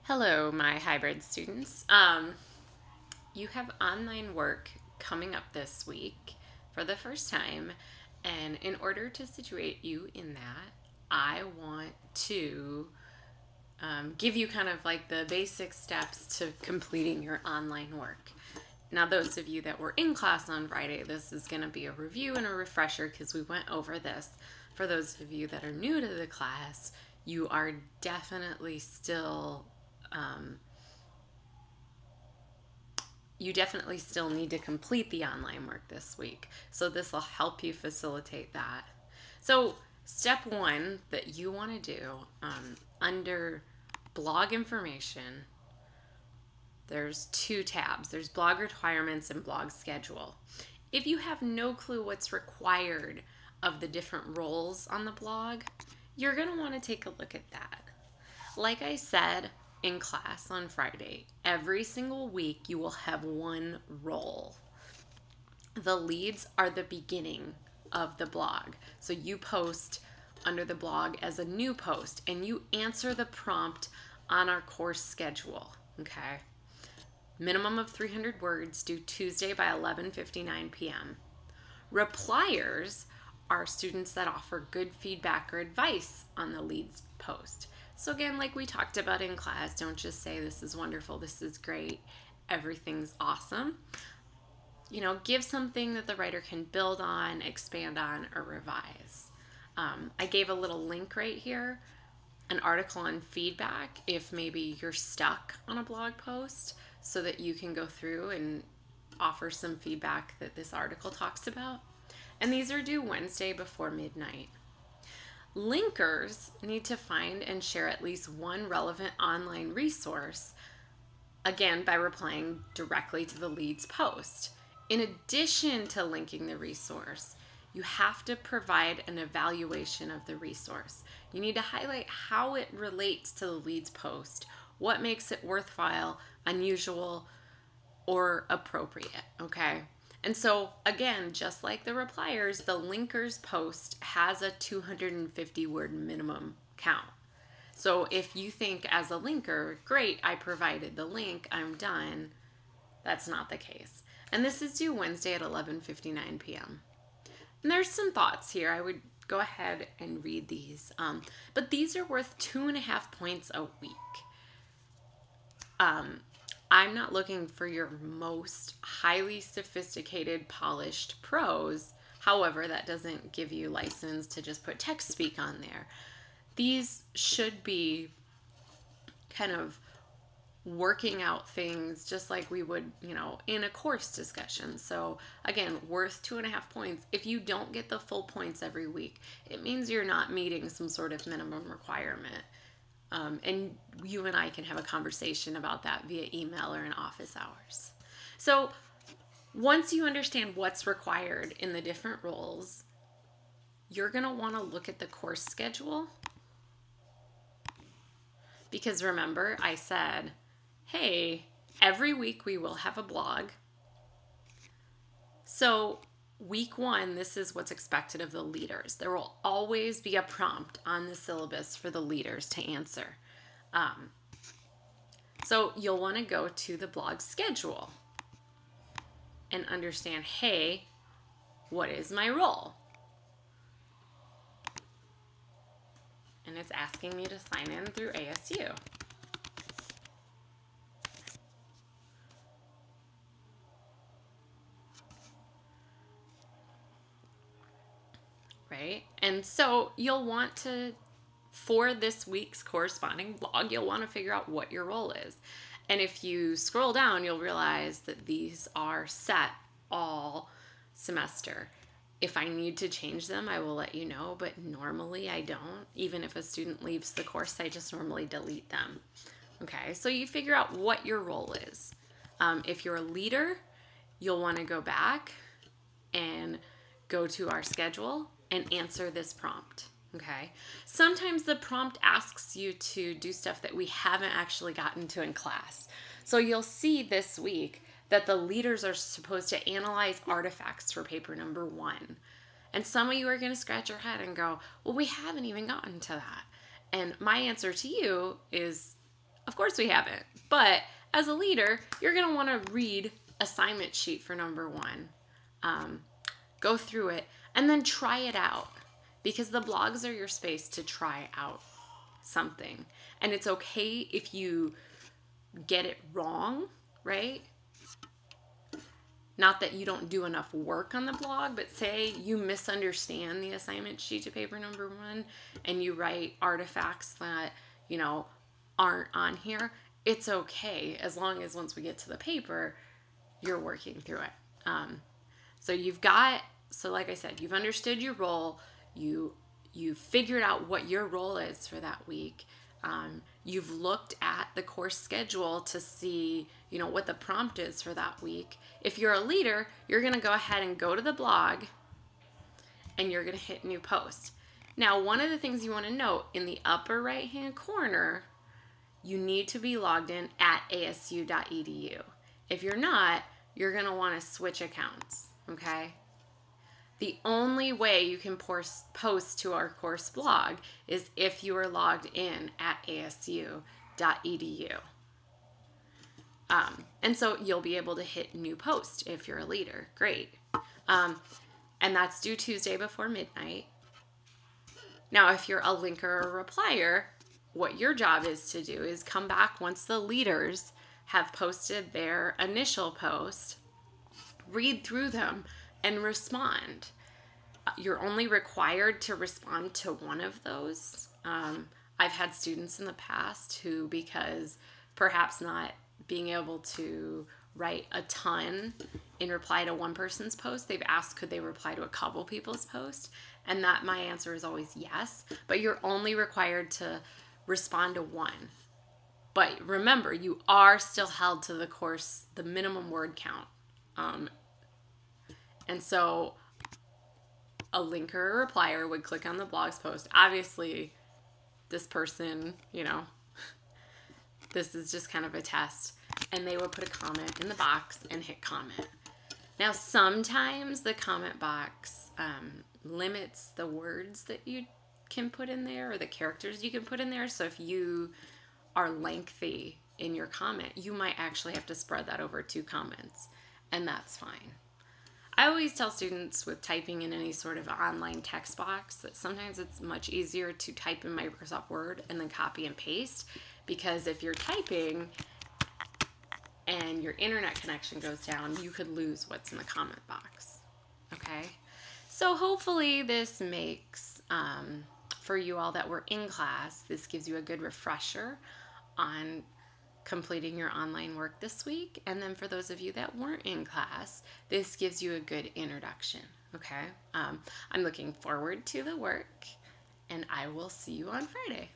Hello, my hybrid students. You have online work coming up this week for the first time, and in order to situate you in that, I want to give you kind of like the basic steps to completing your online work. Now, those of you that were in class on Friday, this is going to be a review and a refresher because we went over this. For those of you that are new to the class, you are definitely still need to complete the online work this week. So this will help you facilitate that. So step one that you want to do under blog information, there's two tabs. There's blog requirements and blog schedule. If you have no clue what's required of the different roles on the blog, you're going to want to take a look at that. Like I said in class on Friday, every single week you will have one role. The leads are the beginning of the blog. So you post under the blog as a new post and you answer the prompt on our course schedule, okay? Minimum of 300 words, due Tuesday by 11:59 p.m. Repliers are students that offer good feedback or advice on the leads post. So again, like we talked about in class, don't just say this is wonderful, this is great, everything's awesome. You know, give something that the writer can build on, expand on, or revise. I gave a little link right here, an article on feedback if maybe you're stuck on a blog post, so that you can go through and offer some feedback that this article talks about. And these are due Wednesday before midnight. Linkers need to find and share at least one relevant online resource, again, by replying directly to the leads post. In addition to linking the resource, you have to provide an evaluation of the resource. You need to highlight how it relates to the leads post, what makes it worthwhile, unusual, or appropriate, okay? And so, again, just like the repliers, the linkers post has a 250 word minimum count. So if you think as a linker, great, I provided the link, I'm done, that's not the case. And this is due Wednesday at 11:59 p.m. And there's some thoughts here. I would go ahead and read these. But these are worth 2.5 points a week. I'm not looking for your most highly sophisticated, polished prose. However, that doesn't give you license to just put text speak on there. These should be kind of working out things just like we would, you know, in a course discussion. So again, worth 2.5 points. If you don't get the full points every week, it means you're not meeting some sort of minimum requirement. And you and I can have a conversation about that via email or in office hours. So once you understand what's required in the different roles, you're going to want to look at the course schedule. Because remember, I said, hey, every week we will have a blog. So week one, this is what's expected of the leaders. There will always be a prompt on the syllabus for the leaders to answer. So you'll want to go to the blog schedule and understand, hey, what is my role? And it's asking me to sign in through ASU. Right? And so you'll want to, for this week's corresponding blog, you'll want to figure out what your role is. And if you scroll down, you'll realize that these are set all semester. If I need to change them, I will let you know, but normally I don't. Even if a student leaves the course, I just normally delete them. Okay, so you figure out what your role is. If you're a leader, you'll want to go back and go to our schedule and answer this prompt, okay? Sometimes the prompt asks you to do stuff that we haven't actually gotten to in class. So you'll see this week that the leaders are supposed to analyze artifacts for paper number 1. And some of you are going to scratch your head and go, well, we haven't even gotten to that. And my answer to you is, Of course we haven't. But as a leader, you're going to want to read assignment sheet for number 1. Go through it and then try it out, because the blogs are your space to try out something. And it's okay if you get it wrong, right? Not that you don't do enough work on the blog, but say you misunderstand the assignment sheet to paper number 1 and you write artifacts that, aren't on here. It's okay, as long as once we get to the paper, you're working through it. So like I said, you've understood your role. You figured out what your role is for that week. You've looked at the course schedule to see, what the prompt is for that week. If you're a leader, you're going to go ahead and go to the blog and you're going to hit new post. Now, one of the things you want to note, in the upper right-hand corner, you need to be logged in at asu.edu. If you're not, you're going to want to switch accounts, okay? The only way you can post to our course blog is if you are logged in at asu.edu. And so you'll be able to hit new post if you're a leader. Great. And that's due Tuesday before midnight. Now, if you're a linker or replier, what your job is to do is come back once the leaders have posted their initial post, read through them, and respond. You're only required to respond to one of those. I've had students in the past who, because perhaps not being able to write a ton in reply to one person's post, they've asked could they reply to a couple people's posts, and that my answer is always yes, but you're only required to respond to one. But remember, you are still held to the course, the minimum word count. And so a linker or replier would click on the blog's post. Obviously, this person, this is just kind of a test. And they would put a comment in the box and hit comment. Now, sometimes the comment box limits the words that you can put in there or the characters you can put in there. So if you are lengthy in your comment, you might actually have to spread that over 2 comments, and that's fine. I always tell students with typing in any sort of online text box that sometimes it's much easier to type in Microsoft Word and then copy and paste, because if you're typing and your internet connection goes down, you could lose what's in the comment box. Okay? So hopefully this makes, for you all that were in class, this gives you a good refresher on completing your online work this week. And then for those of you that weren't in class, this gives you a good introduction. Okay? I'm looking forward to the work, and I will see you on Friday.